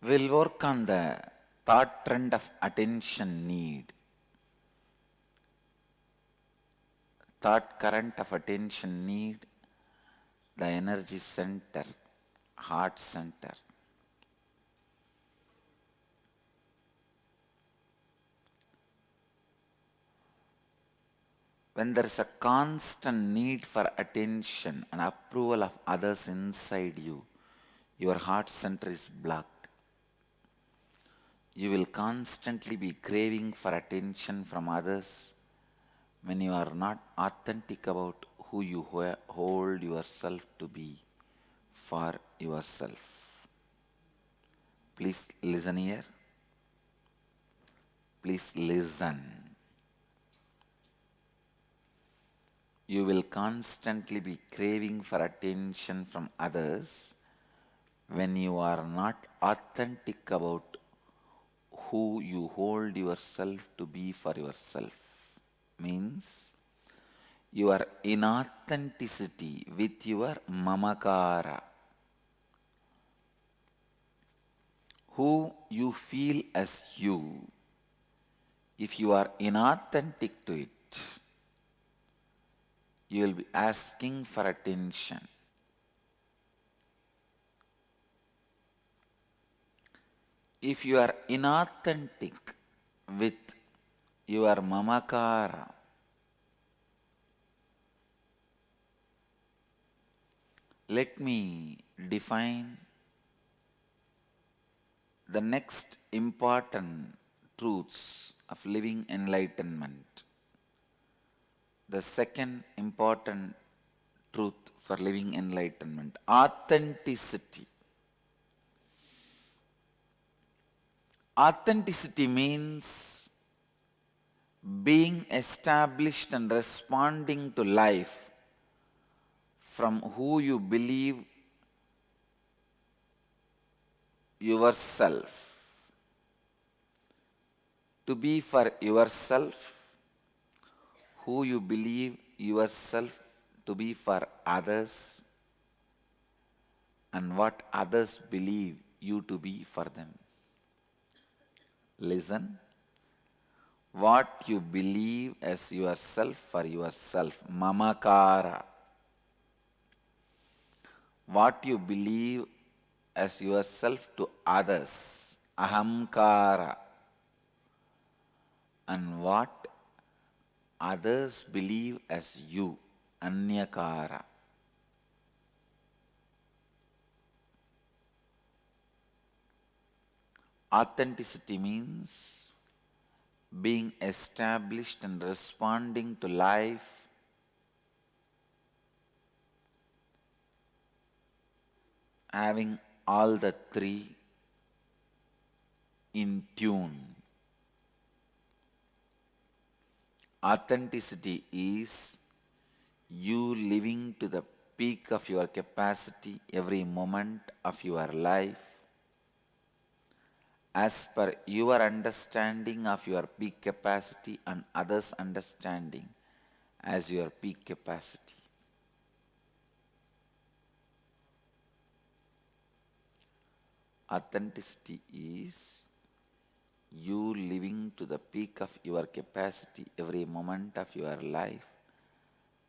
We'll work on the thought trend of attention need. Thought current of attention need, the energy center, heart center. When there is a constant need for attention and approval of others inside you, your heart center is blocked. You will constantly be craving for attention from others when you are not authentic about who you hold yourself to be for yourself. Please listen here. Please listen. You will constantly be craving for attention from others when you are not authentic about who you hold yourself to be for yourself. Means your inauthenticity with your Mamakara, who you feel as you. If you are inauthentic to it, you will be asking for attention. If you are inauthentic with your Mamakara, let me define the next important truths of living enlightenment. The second important truth for living enlightenment, authenticity. Authenticity means being established and responding to life from who you believe yourself. To be for yourself who you believe yourself to be for others and what others believe you to be for them. Listen. What you believe as yourself for yourself, Mamakara. What you believe as yourself to others, Ahamkara. And what others believe as you, Anyakara. Authenticity means being established and responding to life having all the three in tune. Authenticity is you living to the peak of your capacity every moment of your life as per your understanding of your peak capacity and others' understanding as your peak capacity. Authenticity is you living to the peak of your capacity every moment of your life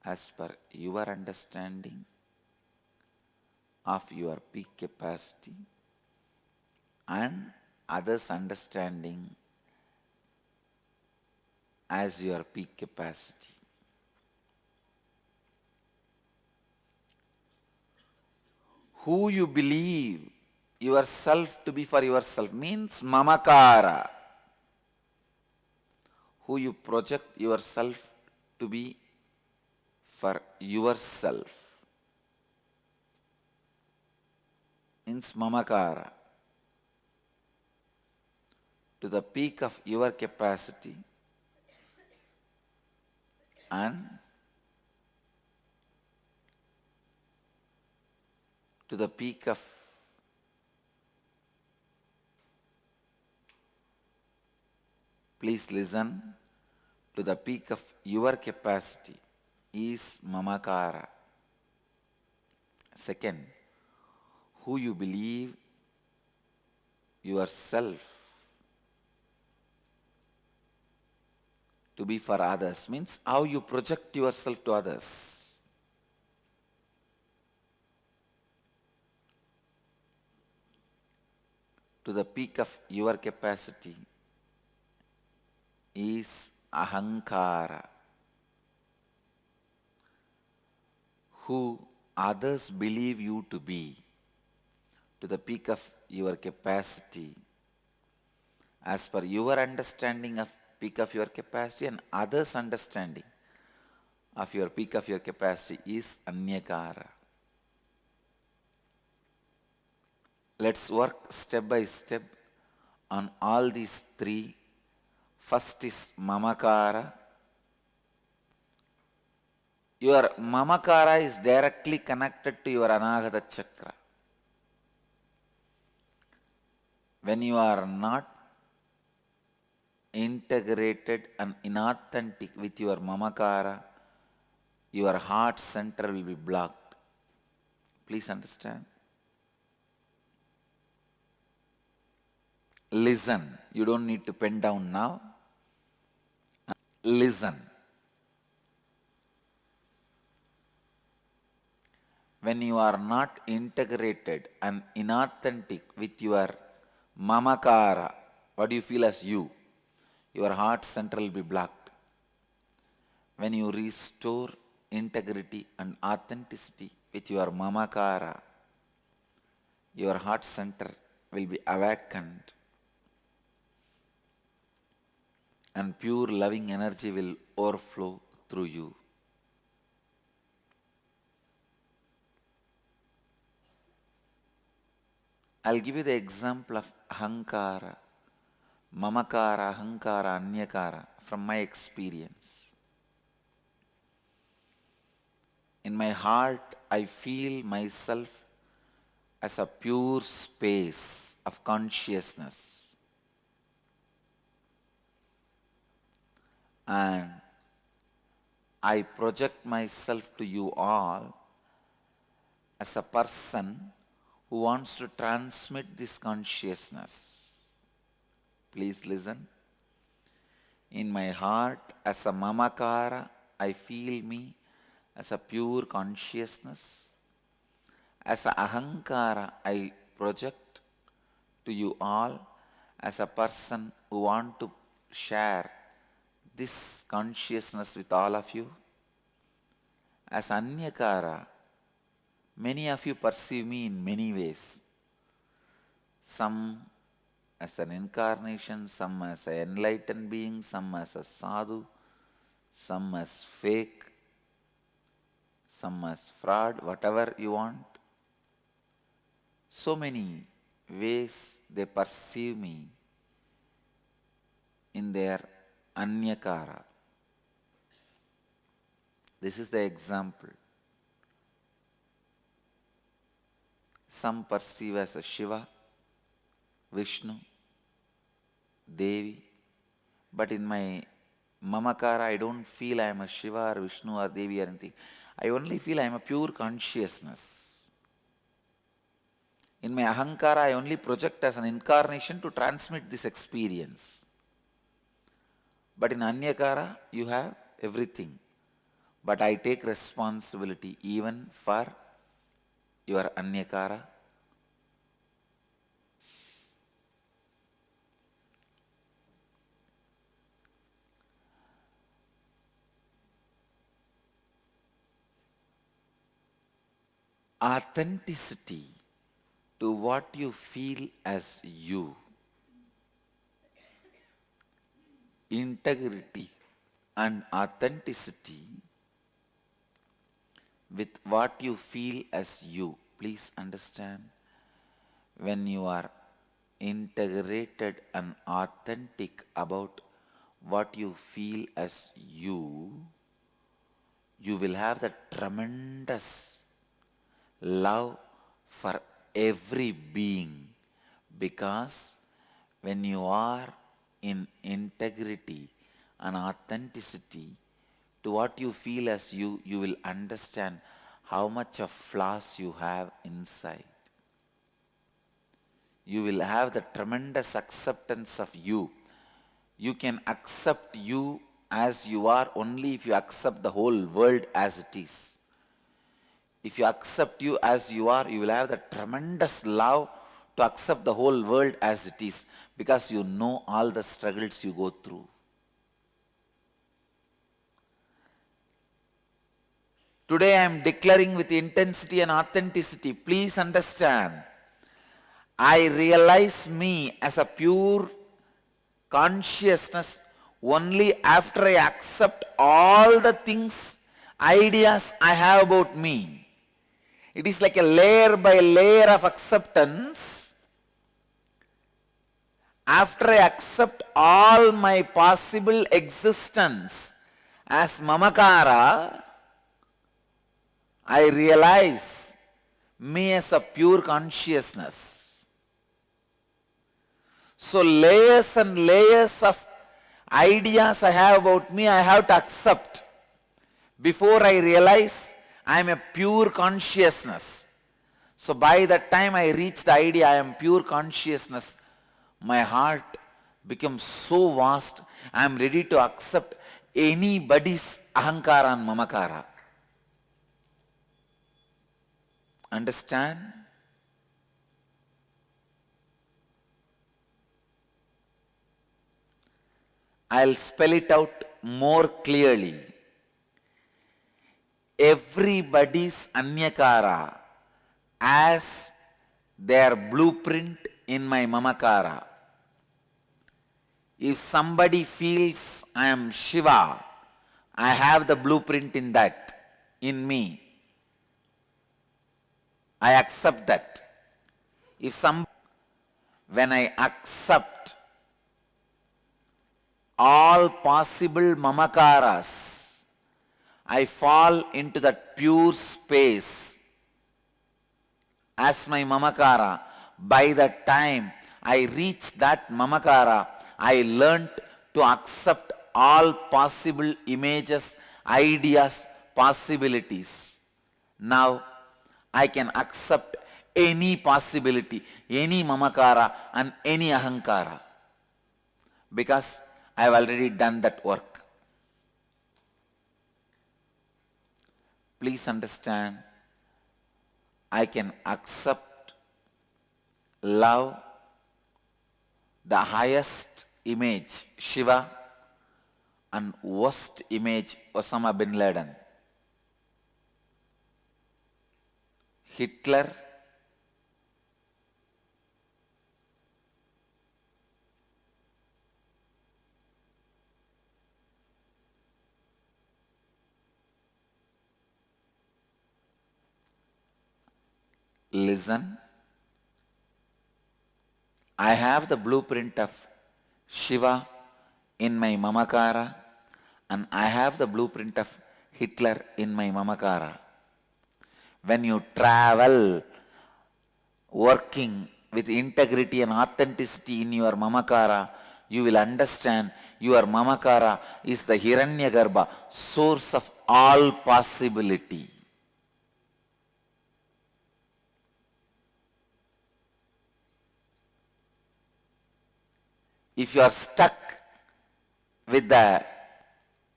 as per your understanding of your peak capacity and others' understanding as your peak capacity. Who you believe yourself to be for yourself means Mamakara. Who you project yourself to be for yourself means Mamakara. To the peak of your capacity and to the peak of please listen, to the peak of your capacity is Mamakara. Second, who you believe yourself to be for others means how you project yourself to others. To the peak of your capacity is ahankara, who others believe you to be. To the peak of your capacity, as per your understanding of peak of your capacity and others' understanding of your peak of your capacity is anyakara. Let's work step by step on all these three. First is Mamakara. Your Mamakara is directly connected to your Anahata Chakra. When you are not integrated and inauthentic with your Mamakara, your heart center will be blocked. Please understand. Listen. You don't need to pen down now. Listen. When you are not integrated and inauthentic with your Mamakara, what do you feel as you? Your heart center will be blocked. When you restore integrity and authenticity with your Mamakara, your heart center will be awakened and pure loving energy will overflow through you. I'll give you the example of ahankara, mamakara, ahankara, anyakara from my experience. In my heart, I feel myself as a pure space of consciousness. And I project myself to you all as a person who wants to transmit this consciousness. Please listen. In my heart, as a Mamakara, I feel me as a pure consciousness. As a Ahankara, I project to you all as a person who want to share this consciousness with all of you. As Anyakara, many of you perceive me in many ways. Some as an incarnation, some as an enlightened being, some as a sadhu, some as fake, some as fraud, whatever you want. So many ways they perceive me in their Anyakara. This is the example. Some perceive as a Shiva, Vishnu, Devi, but in my Mamakara I don't feel I am a Shiva or Vishnu or Devi or anything. I only feel I am a pure consciousness. In my Ahankara I only project as an incarnation to transmit this experience. But in Anyakara you have everything. But I take responsibility even for your Anyakara. Authenticity to what you feel as you. Integrity and authenticity with what you feel as you. Please understand, when you are integrated and authentic about what you feel as you will have the tremendous love for every being, because when you are in integrity and authenticity to what you feel as you will understand how much of flaws you have inside. you will have the tremendous acceptance of you. You can accept you as you are only if you accept the whole world as it is. If you accept you as you are, you will have the tremendous love to accept the whole world as it is, because you know all the struggles you go through. Today I am declaring with intensity and authenticity, please understand, I realize me as a pure consciousness only after I accept all the things, ideas I have about me. It is like a layer by layer of acceptance. After I accept all my possible existence as Mamakara, I realize me as a pure consciousness. So layers and layers of ideas I have about me, I have to accept before I realize I am a pure consciousness. So by the time I reach the idea I am pure consciousness, my heart becomes so vast, I am ready to accept anybody's ahankara and mamakara. Understand? I'll spell it out more clearly. Everybody's anyakara as their blueprint in my mamakara. If somebody feels I am Shiva, I have the blueprint in that, in me. I accept that. When I accept all possible mamakaras, I fall into that pure space as my mamakara. By the time I reach that mamakara, I learnt to accept all possible images, ideas, possibilities. Now I can accept any possibility, any mamakara and any ahankara, because I have already done that work. Please understand, I can accept, love the highest image, Shiva, and worst image, Osama bin Laden, Hitler, listen, I have the blueprint of Shiva in my Mamakara, and I have the blueprint of Hitler in my Mamakara. When you travel working with integrity and authenticity in your Mamakara, you will understand your Mamakara is the Hiranyagarbha, source of all possibility. If you are stuck with the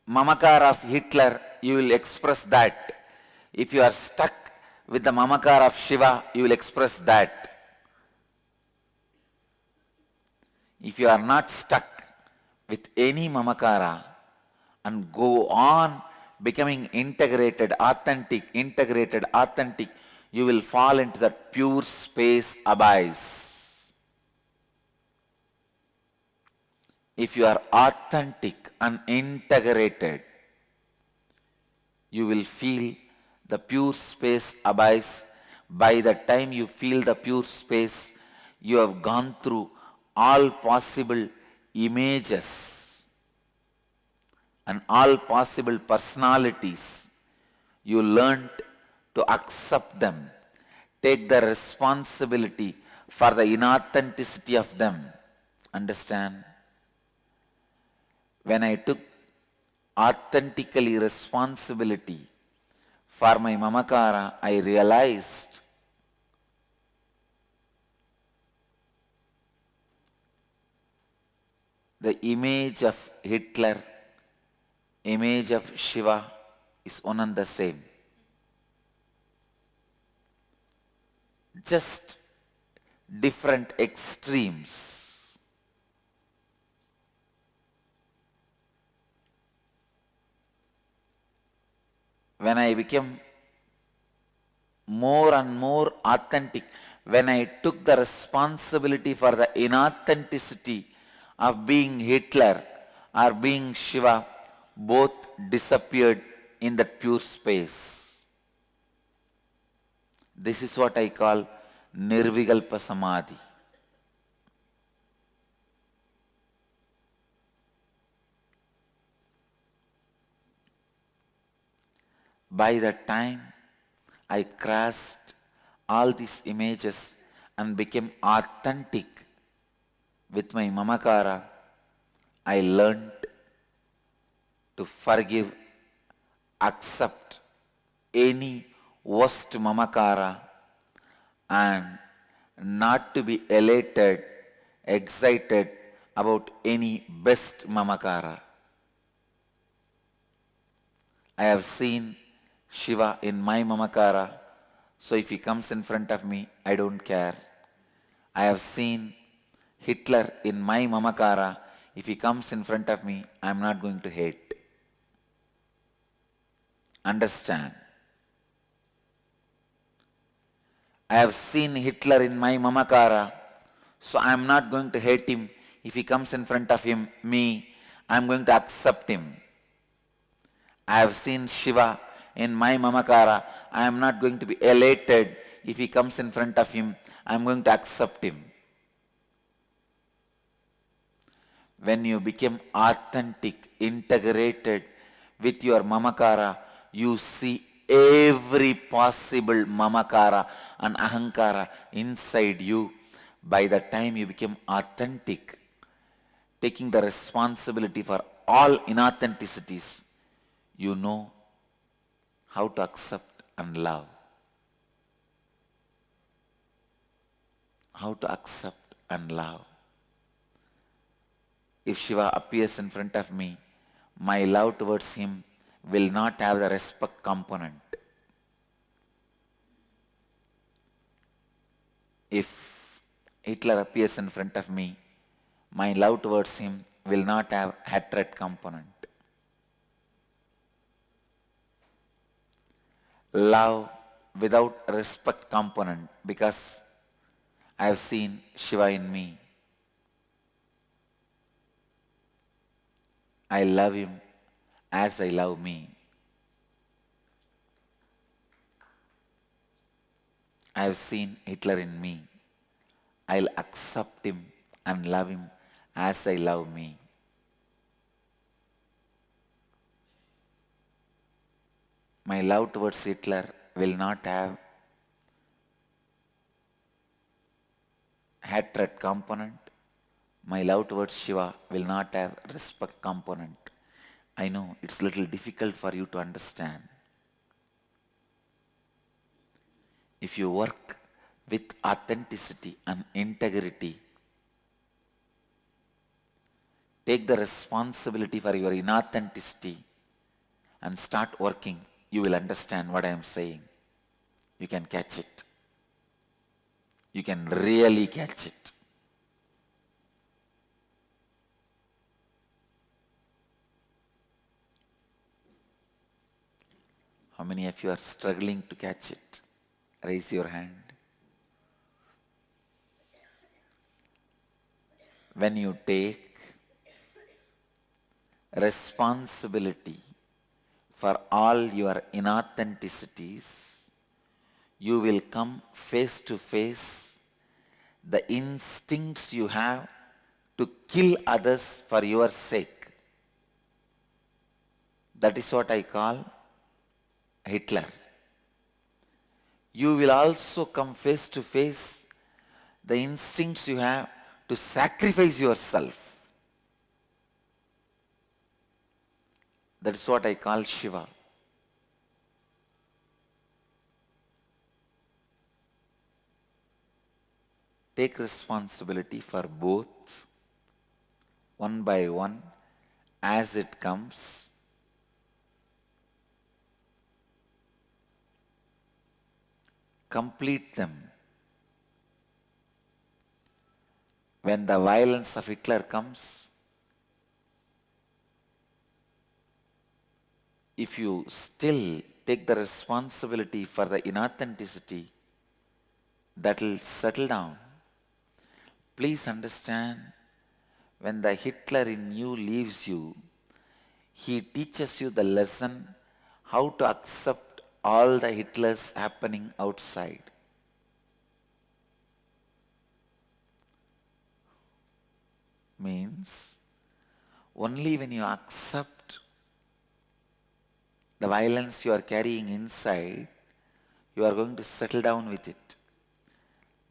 Mamakara of Hitler, you will express that. If you are stuck with the Mamakara of Shiva, you will express that. If you are not stuck with any Mamakara and go on becoming integrated, authentic, you will fall into that pure space abyss. If you are authentic and integrated, you will feel the pure space abyss. By the time you feel the pure space, you have gone through all possible images and all possible personalities. You learned to accept them, take the responsibility for the inauthenticity of them. Understand? When I took authentically responsibility for my Mamakara, I realized The image of Hitler, image of Shiva is one and the same. Just different extremes. When I became more and more authentic, when I took the responsibility for the inauthenticity of being Hitler or being Shiva, both disappeared in that pure space. This is what I call Nirvikalpa Samadhi. By that time, I crossed all these images and became authentic with my Mamakara. I learned to forgive, accept any worst Mamakara and not to be elated, excited about any best Mamakara. I have seen Shiva in my Mamakara, so if he comes in front of me, I don't care. I have seen Hitler in my Mamakara. If he comes in front of me, I am not going to hate. Understand? I have seen Hitler in my Mamakara, so I am not going to hate him. If he comes in front of me, I am going to accept him. I have seen Shiva in my Mamakara. I am not going to be elated. If he comes in front of him, I am going to accept him. When you become authentic, integrated with your Mamakara, you see every possible Mamakara and Ahankara inside you. By the time you become authentic, taking the responsibility for all inauthenticities, you know how to accept and love. How to accept and love. If Shiva appears in front of me, my love towards him will not have the respect component. If Hitler appears in front of me, my love towards him will not have hatred component. Love without respect component, because I have seen Shiva in me. I love him as I love me. I have seen Hitler in me. I'll accept him and love him as I love me. My love towards Hitler will not have hatred component. My love towards Shiva will not have respect component. I know it's a little difficult for you to understand. If you work with authenticity and integrity, take the responsibility for your inauthenticity and start working, you will understand what I am saying. You can catch it. You can really catch it. How many of you are struggling to catch it? Raise your hand. When you take responsibility for all your inauthenticities, you will come face to face the instincts you have to kill others for your sake. That is what I call Hitler. You will also come face to face the instincts you have to sacrifice yourself. That is what I call Shiva. Take responsibility for both one by one as it comes. Complete them. When the violence of Hitler comes, if you still take the responsibility for the inauthenticity, that will settle down. Please understand, when the Hitler in you leaves you, he teaches you the lesson how to accept all the Hitlers happening outside. Means, only when you accept the violence you are carrying inside, you are going to settle down with it.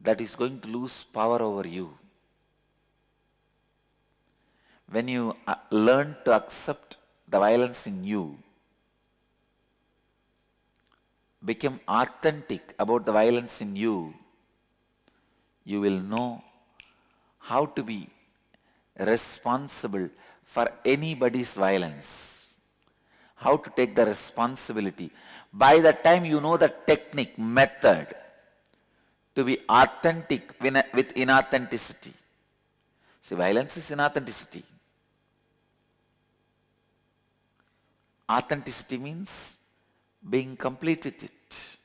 That is going to lose power over you. When you learn to accept the violence in you, become authentic about the violence in you, you will know how to be responsible for anybody's violence, how to take the responsibility. By the time you know the technique, method to be authentic with inauthenticity. See, violence is inauthenticity. Authenticity means being complete with it.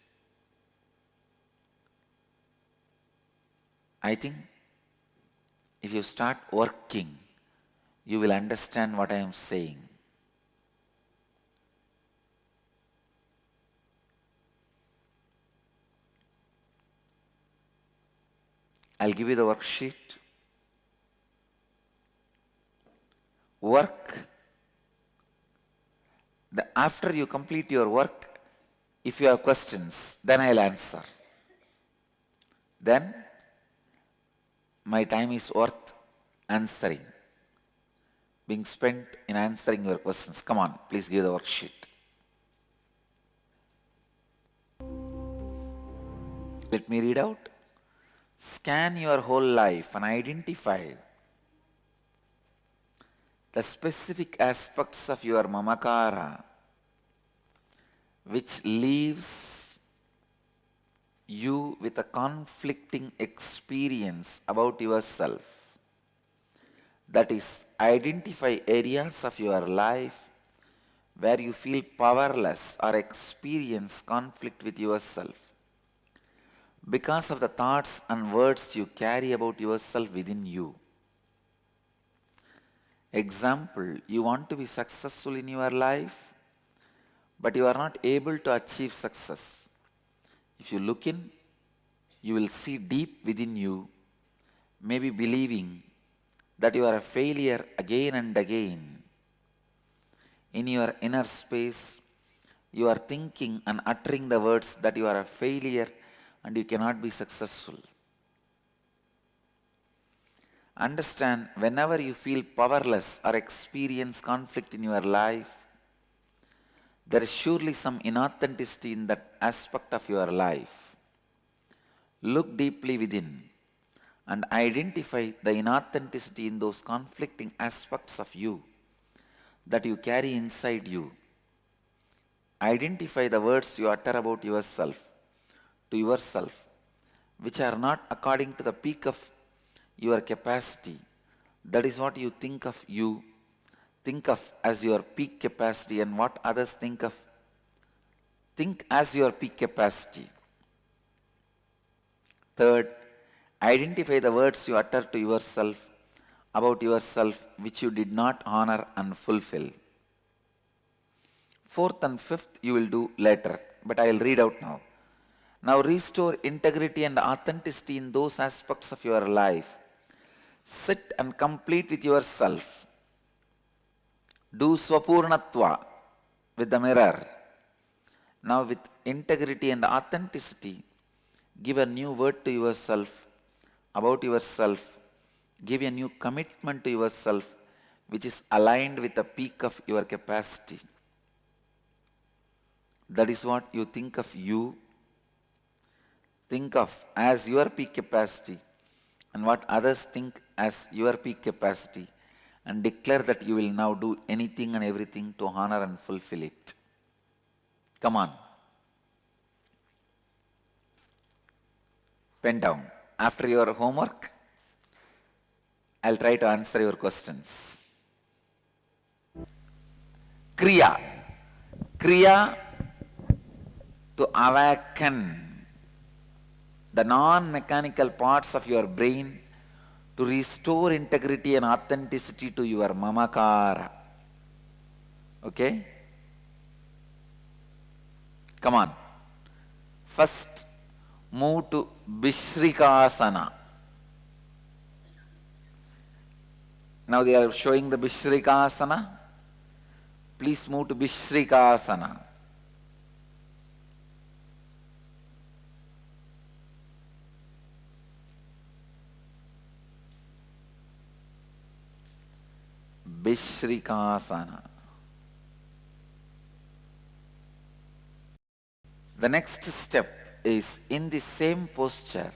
I think if you start working, you will understand what I am saying. I'll give you the worksheet. Work. After you complete your work, if you have questions, then I'll answer. Then my time is worth answering, being spent in answering your questions. Come on, please give the worksheet. Let me read out. Scan your whole life and identify the specific aspects of your Mamakara which leaves you with a conflicting experience about yourself. That is, identify areas of your life where you feel powerless or experience conflict with yourself because of the thoughts and words you carry about yourself within you. Example, you want to be successful in your life, but you are not able to achieve success. If you look in, you will see deep within you, maybe believing that you are a failure again and again. In your inner space, you are thinking and uttering the words that you are a failure and you cannot be successful. Understand, whenever you feel powerless or experience conflict in your life, there is surely some inauthenticity in that aspect of your life. Look deeply within and identify the inauthenticity in those conflicting aspects of you that you carry inside you. Identify the words you utter about yourself, to yourself, which are not according to the peak of your capacity. That is what you think of you. Think of as your peak capacity, and what others think as your peak capacity. Third, identify the words you utter to yourself about yourself which you did not honor and fulfill. Fourth and fifth you will do later, but I will read out now. Now restore integrity and authenticity in those aspects of your life. Sit and complete with yourself. Do swapurnatva with the mirror. Now with integrity and authenticity, give a new word to yourself, about yourself. Give a new commitment to yourself which is aligned with the peak of your capacity. That is what you think of you. Think of as your peak capacity and what others think as your peak capacity, and declare that you will now do anything and everything to honor and fulfill it. Come on. Pen down. After your homework, I'll try to answer your questions. Kriya. Kriya to awaken the non-mechanical parts of your brain to restore integrity and authenticity to your Mamakara. Okay? Come on. First, move to Vishrikasana. Now they are showing the Vishrikasana. Please move to Vishrikasana. Vishrikasana. The next step is in the same posture.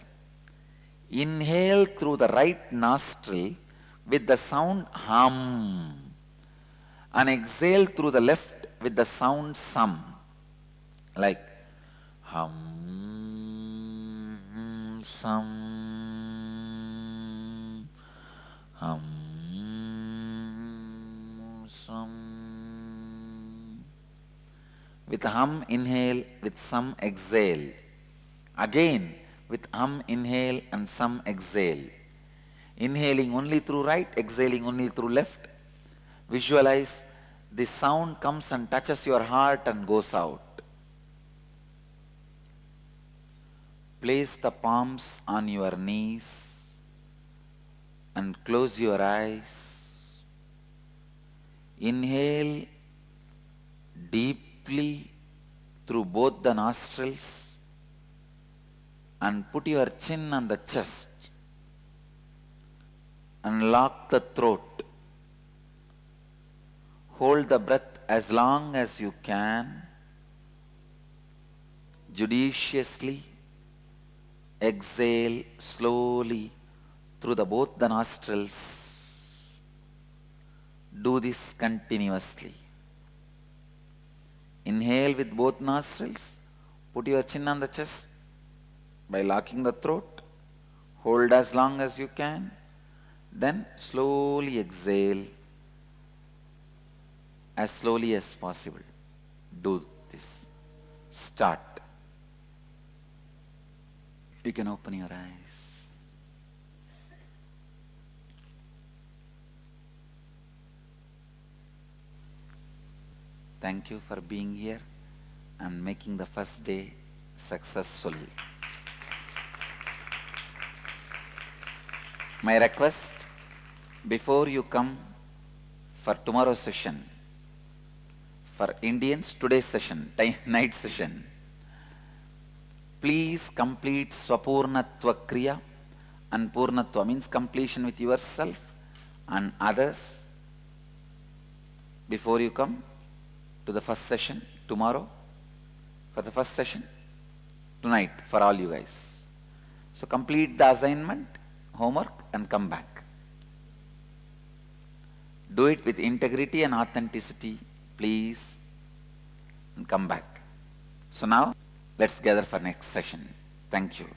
Inhale through the right nostril with the sound hum and exhale through the left with the sound sum, like hum, sum, hum, sum. With hum inhale, with sum exhale. Again with hum inhale and sum exhale. Inhaling only through right, exhaling only through left. Visualize the sound comes and touches your heart and goes out. Place the palms on your knees and close your eyes. Inhale deeply through both the nostrils and put your chin on the chest and lock the throat. Hold the breath as long as you can. Judiciously exhale slowly through both the nostrils. Do this continuously. Inhale with both nostrils. Put your chin on the chest by locking the throat. Hold as long as you can. Then slowly exhale as slowly as possible. Do this. Start. You can open your eyes. Thank you for being here and making the first day successful. My request, before you come for tomorrow's session, for Indians, today's session, night session, please complete Swapurnatva Kriya, and Purnatva means completion with yourself and others before you come to the first session tomorrow, for the first session tonight for all you guys. So complete the assignment, homework and come back. Do it with integrity and authenticity, please, and come back. So now let's gather for next session. Thank you.